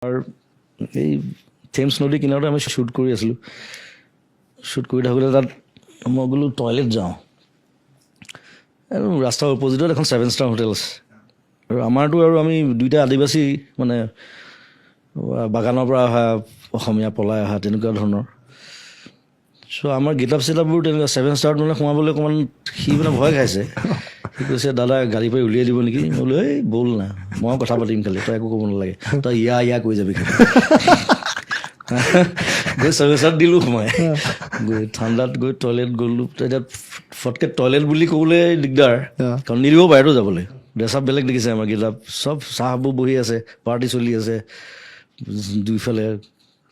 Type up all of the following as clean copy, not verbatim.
আৰু এই থেমছ নদী কিনাৰতে আমি শ্বুট কৰি আছিলোঁ। শ্বুট কৰি থাকোঁতে তাত মই বোলো টয়লেট যাওঁ। আৰু ৰাস্তাৰ অপজিটত এখন 7 ষ্টাৰ হোটেল আছে। আৰু আমাৰতো আৰু আমি দুইটা আদিবাসী মানে বাগানৰ পৰা অহা অসমীয়া পলাই অহা তেনেকুৱা ধৰণৰ। চ' আমাৰ গেটআপ চেটআপবোৰ তেনেকুৱা 7 ষ্টাৰত মানে সোমাবলৈ অকণমান সি মানে ভয় খাইছে। সি কৈছে দাদা গাড়ী পৰা উলিয়াই দিব নেকি? মই বোলো এই ব'ল না, মই কথা পাতিম খালি, তই একো ক'ব নালাগে, তই ইয়া কৈ যাবি খালি। গৈ 7 ষ্টাৰত দিলোঁ সোমাই। গৈ ঠাণ্ডাত গৈ টয়লেট গ'লোঁ। তেতিয়া ফটকৈ টয়লেট বুলি ক'বলৈ দিগদাৰ, কাৰণ নিদিব বাহিৰতো যাবলৈ। ড্ৰেছ আপ বেলেগ দেখিছে আমাৰ গেটআপ, চব চাহবোৰ বহি আছে, পাৰ্টি চলি আছে দুইফালে।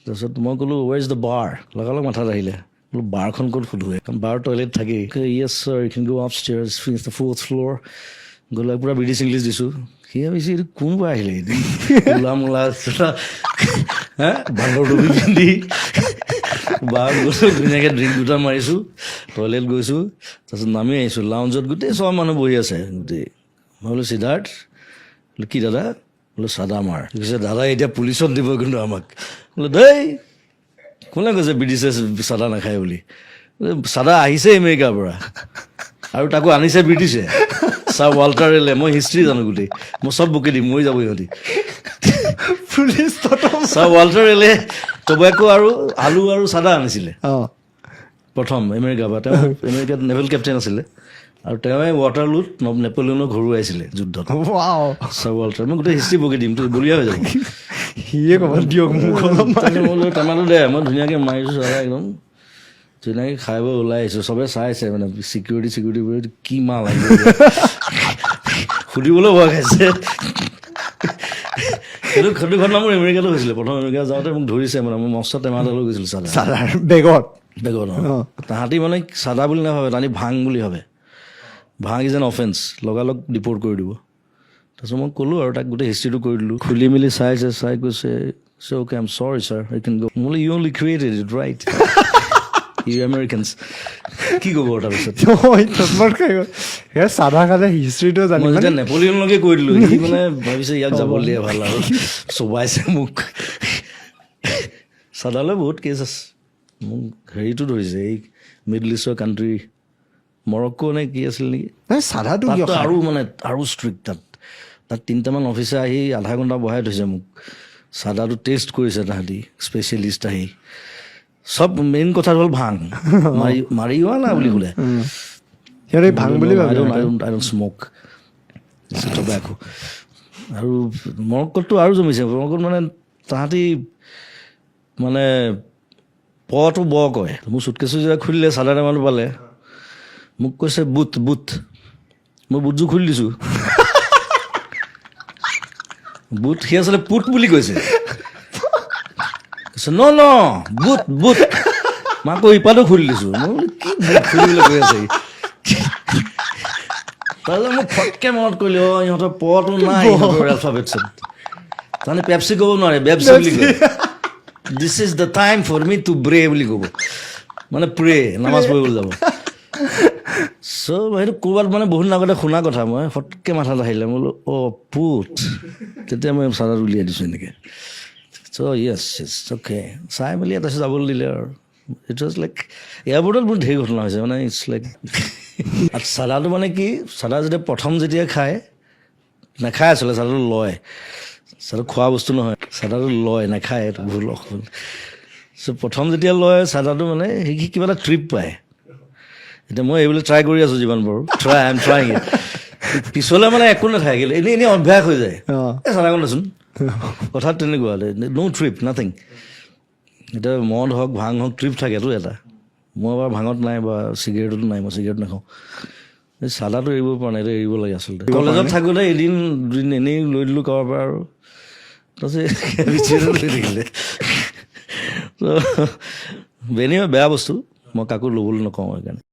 তাৰপিছত মই ক'লোঁ ৱেৰ ইজ দ্য বাৰ? লগালগ মাথাত আহিলে, বোলো বাৰখন ক'ত সোধোৱে, কাৰণ বাৰ টয়লেট থাকেই। Yes sir, you can go up stairs, finish the 4th floor. গ'লে পূৰা ব্ৰিটিছ ইংলিছ দিছোঁ। সি ভাবিছে এইটো কোনবা আহিলে, মূলা বান্দৰ টুপি পিন্ধি। বাৰ গৈছোঁ, ধুনীয়াকৈ ড্ৰিংক দুটা মাৰিছোঁ, টয়লেট গৈছোঁ, তাৰপিছত নামি আহিছোঁ। লাউঞ্জত গোটেই চব মানুহ বহি আছে গোটেই। মই বোলো সিদ্ধাৰ্থ, বোলো কি দাদা? বোলো চাদা মাৰ। কৈছে দাদা এতিয়া পুলিচত দিব কিন্তু আমাক। বোলো দেই কোনে কৈছে ব্ৰিটিছে চাদা নাখায় বুলি? চাদা আহিছে আমেৰিকাৰ পৰা, আৰু তাকো আনিছে ব্ৰিটিছে। ছাৰ ৱাল্টাৰ ৰেলে, মই হিষ্ট্ৰী জানো গোটেই, মই চব বুকি দিম, মৰি যাব ইহঁতি। ছাৰ ৱাল্টাৰ ৰেলে টবেকো আৰু আলু আৰু চাদা আনিছিলে প্ৰথম আমেৰিকাৰ পৰা। তেওঁ আমেৰিকাত নেভেল কেপ্টেইন আছিলে, আৰু তেওঁৱে ৱাটাৰলুত নেপলিয়নক হৰুৱাইছিলে যুদ্ধত। ছাৰ ৱাল্টাৰ, মই গোটেই হিষ্ট্ৰী বকি দিম, বলিয়া হৈ যাব। সিয়ে ক'ব দিয়ক মোক টেমাটো দে, মই ধুনীয়াকৈ মাৰিছোঁ চাদা একদম ধুনীয়াকৈ খাই বৈ ওলাই আহিছোঁ। চবে চাইছে মানে চিকিউৰিটি কি মাল আহিব, সুধিবলৈ ভয় খাইছে। সেইটো ঘটনা মোৰ আমেৰিকাতো হৈছিলে। প্ৰথম আমেৰিকা যাওঁতে মোক ধৰিছে, মানে মই মস্ত টেমা এটা লৈ গৈছিলোঁ চাদা বেগত। তাহাঁতি মানে চাদা বুলি নাভাবে, তাহাঁতি ভাং বুলি ভাবে। ভাং ইজ এন অফেন্স, লগালগ ডিপৰ্ট কৰি দিব। তাৰপিছত মই ক'লোঁ আৰু তাক গোটেই হিষ্ট্ৰীটো কৰি দিলোঁ। খুলি মেলি চাই কৈছে okay I am sorry sir, I can go. মই you only created it right, you Americans. কি ক'ব তাৰপিছত? চাদা খালে হিষ্ট্ৰীটো জানি মই যেতিয়া নেপলিয়নলৈকে কৈ দিলোঁ, সি মানে ভাবিছে ইয়াক যাব দিয়ে ভাল, আৰু চবাইছে মোক। চাদালৈ বহুত কেছ আছে। মোক হেৰিটো ধৰিছে, এই মিডল ইষ্টৰ কাণ্ট্ৰি, মৰক্কো নে কি আছিল নেকি, চাদাটো আৰু মানে আৰু ষ্ট্ৰিক্ট। তাত 3টামান অফিচাৰ আহি আধা ঘণ্টা বহাই থৈছে মোক, চাদাটো টেষ্ট কৰিছে তাহাঁতি, স্পেচিয়েলিষ্ট আহি। চব মেইন কথাটো হ'ল ভাং, মাৰি যোৱা না বুলি ক'লে। ভাং বুলি আই ডোন্ট স্ম'ক টবেকো। আৰু মৰক্কোততো আৰু জমিছে। মৰক্কোত মানে তাহাঁতি মানে পটো ব কয়। মোৰ চুটকেছো যেতিয়া খুলিলে, চাদা টেমাটো পালে, মোক কৈছে বুট। মই বুটযোৰ খুলি দিছোঁ। বুট, সি আচলতে পুট বুলি কৈছে। ন বুট। মই আকৌ ইপাতো খুলি দিছোঁ। মই বোলো কি বুট খুলিবলৈ কৈ আছে। তাৰপিছত মোক ফটকৈ মনত কৰিলে, ইহঁতৰ পটো নাই ইহঁতৰ এলফাবেটছত। তাৰমানে পেপচি ক'ব নোৱাৰে, বেপচি বুলি কয়। This is the time for me to bray বুলি ক'ব, মানে প্ৰে, নামাজ পঢ়িবলৈ যাব। চ' সেইটো ক'ৰবাত মানে বহুত দিন আগতে শুনা কথা, মই ফটকৈ মাথাত আহিলে। মই বোলো পুট। তেতিয়া মই চাদাত উলিয়াই দিছোঁ এনেকৈ। চ' য়েছ অ'কে, চাই মেলি তাৰপিছত যাবলৈ দিলে আৰু। ইট ৱাজ লাইক এয়াৰপৰ্টত বহুত ধেৰ ঘটনা হৈছে, মানে ইটছ লাইক। আৰু চাদাটো মানে কি, চাদা যেতিয়া খায়, নাখায় আচলতে, চাদাটো লয়। চাদাটো খোৱা বস্তু নহয়, চাদাটো লয়, নাখায়, এইটো ভুল অসমত। চ' প্ৰথম যেতিয়া লয় চাদাটো, মানে সি কিবা এটা ট্ৰিপ পায়। এতিয়া মই এইবিলাক ট্ৰাই কৰি আছোঁ যিমান পাৰোঁ, আই এম ট্ৰাইং ইট। পিছলৈ মানে একো নাথাকিল, এনেই অভ্যাস হৈ যায়। এই চাদাকণ দেচোন, কথাত তেনেকুৱা, ন' ট্ৰিপ, নাথিং। এতিয়া মদ হওক, ভাং হওক, ট্ৰিপ থাকেতো এটা। মই বাৰু ভাঙত নাই, বা চিগাৰেটতো নাই, মই চিগাৰেট নাখাওঁ। এই চাদাটো এৰিব পৰা নাই, এইটো এৰিব লাগে আচলতে। কলেজত থাকোঁতে এদিন দুদিন এনেই লৈ দিলোঁ কাৰোবাৰ পৰা, আৰু তাৰপিছত লৈ থাকিলে। বেয়া বস্তু, মই কাকো ল'বলৈ নকওঁ সেইকাৰণে।